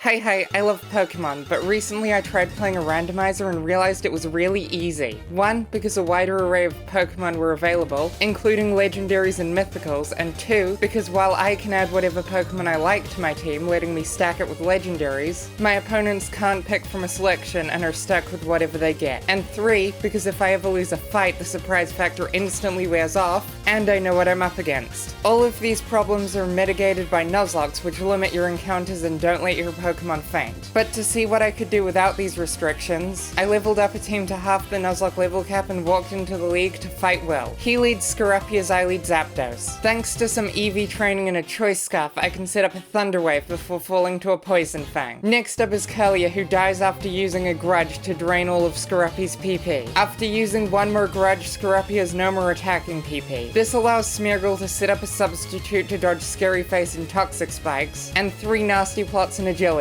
Hey, I love Pokemon, but recently I tried playing a randomizer and realized it was really easy. One, because a wider array of Pokemon were available, including legendaries and mythicals, and two, because while I can add whatever Pokemon I like to my team, letting me stack it with legendaries, my opponents can't pick from a selection and are stuck with whatever they get. And three, because if I ever lose a fight, the surprise factor instantly wears off, and I know what I'm up against. All of these problems are mitigated by Nuzzlokes, which limit your encounters and don't let your Pokemon faint. But to see what I could do without these restrictions, I leveled up a team to half the Nuzlocke level cap and walked into the league to fight Will. He leads Scarapy as I lead Zapdos. Thanks to some EV training and a choice scarf, I can set up a Thunder Wave before falling to a Poison Fang. Next up is Curlia, who dies after using a Grudge to drain all of Scarapy's PP. After using one more Grudge, Scarapy has no more attacking PP. This allows Smeargle to set up a substitute to dodge Scary Face and Toxic Spikes, and 3 Nasty Plots and Agilities.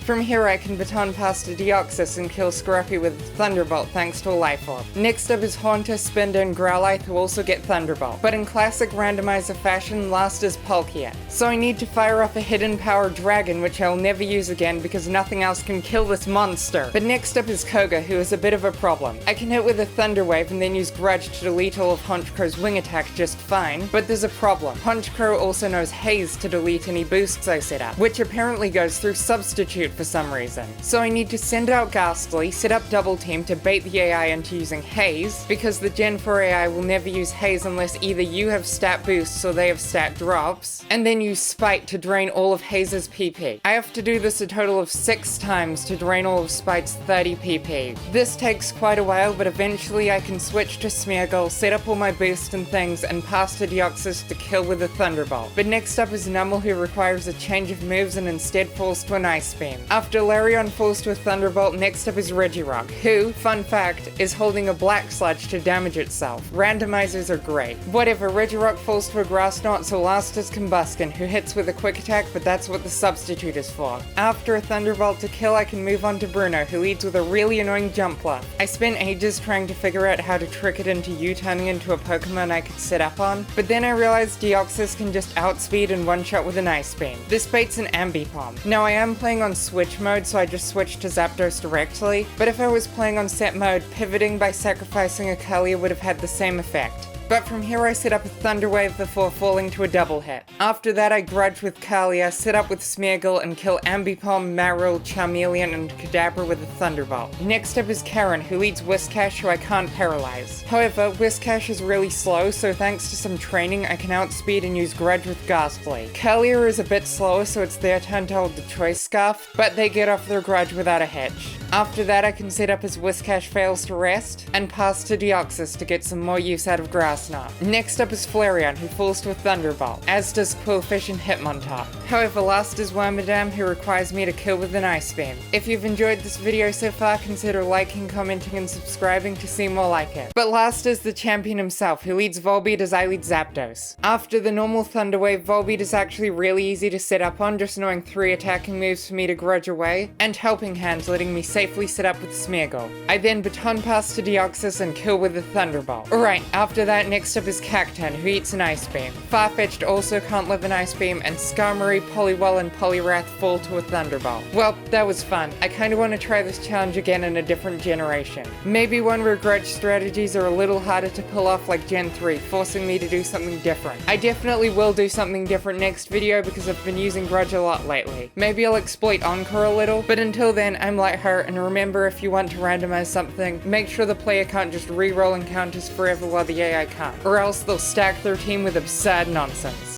From here I can baton pass to Deoxys and kill Scarapy with Thunderbolt thanks to a Life Orb. Next up is Haunter, Spinda, and Growlithe, who also get Thunderbolt. But in classic randomizer fashion, last is Palkia. So I need to fire off a Hidden Power Dragon, which I'll never use again because nothing else can kill this monster. But next up is Koga, who is a bit of a problem. I can hit with a Thunder Wave and then use Grudge to delete all of Honchkro's wing attack just fine, but there's a problem. Honchkro also knows Haze to delete any boosts I set up, which apparently goes through Substitute for some reason. So I need to send out Ghastly, set up Double Team to bait the AI into using Haze, because the Gen 4 AI will never use Haze unless either you have stat boosts or they have stat drops, and then use Spite to drain all of Haze's PP. I have to do this a total of 6 times to drain all of Spite's 30 PP. This takes quite a while, but eventually I can switch to Smeargle, set up all my boosts and things, and pass to Deoxys to kill with a Thunderbolt. But next up is Numel, who requires a change of moves and instead falls to an Ice Beam. After Larion falls to a Thunderbolt, next up is Regirock, who, fun fact, is holding a Black Sludge to damage itself. Randomizers are great. Whatever, Regirock falls to a Grass Knot, so last is Combusken, who hits with a Quick Attack, but that's what the substitute is for. After a Thunderbolt to kill, I can move on to Bruno, who leads with a really annoying Jumpler. I spent ages trying to figure out how to trick it into U-turning into a Pokemon I could set up on, but then I realized Deoxys can just outspeed and one-shot with an Ice Beam. This baits an Ambipom. Now I am playing on Switch mode, so I just switched to Zapdos directly, but if I was playing on set mode, pivoting by sacrificing a Curlia would have had the same effect. But from here I set up a Thunder Wave before falling to a double hit. After that I Grudge with Curlia, set up with Smeargle, and kill Ambipom, Marill, Charmeleon, and Kadabra with a Thunderbolt. Next up is Karren, who leads Whiscash, who I can't paralyze. However, Whiscash is really slow, so thanks to some training I can outspeed and use Grudge with Ghastly. Curlia is a bit slower, so it's their turn to hold the Choice Scarf, but they get off their Grudge without a hitch. After that I can set up as Whiscash fails to rest, and pass to Deoxys to get some more use out of Grass Knot. Next up is Flareon, who falls to a Thunderbolt, as does Quillfish and Hitmontop. However, last is Wormadam, who requires me to kill with an Ice Beam. If you've enjoyed this video so far, consider liking, commenting, and subscribing to see more like it. But last is the champion himself, who leads Volbeat as I lead Zapdos. After the normal Thunder Wave, Volbeat is actually really easy to set up on, just knowing 3 attacking moves for me to Grudge away, and Helping Hands letting me safely set up with Smeargle. I then baton pass to Deoxys and kill with a Thunderbolt. Alright, after that, next up is Cacturne, who eats an Ice Beam. Farfetch'd also can't live an Ice Beam, and Skarmory, Poliwhirl, and Poliwrath fall to a Thunderbolt. Well, that was fun. I kinda want to try this challenge again in a different generation. Maybe one where Grudge strategies are a little harder to pull off like Gen 3, forcing me to do something different. I definitely will do something different next video because I've been using Grudge a lot lately. Maybe I'll exploit Encore a little, but until then, I'm Lightheart, and remember, if you want to randomize something, make sure the player can't just re-roll encounters forever while the AI can't, or else they'll stack their team with absurd nonsense.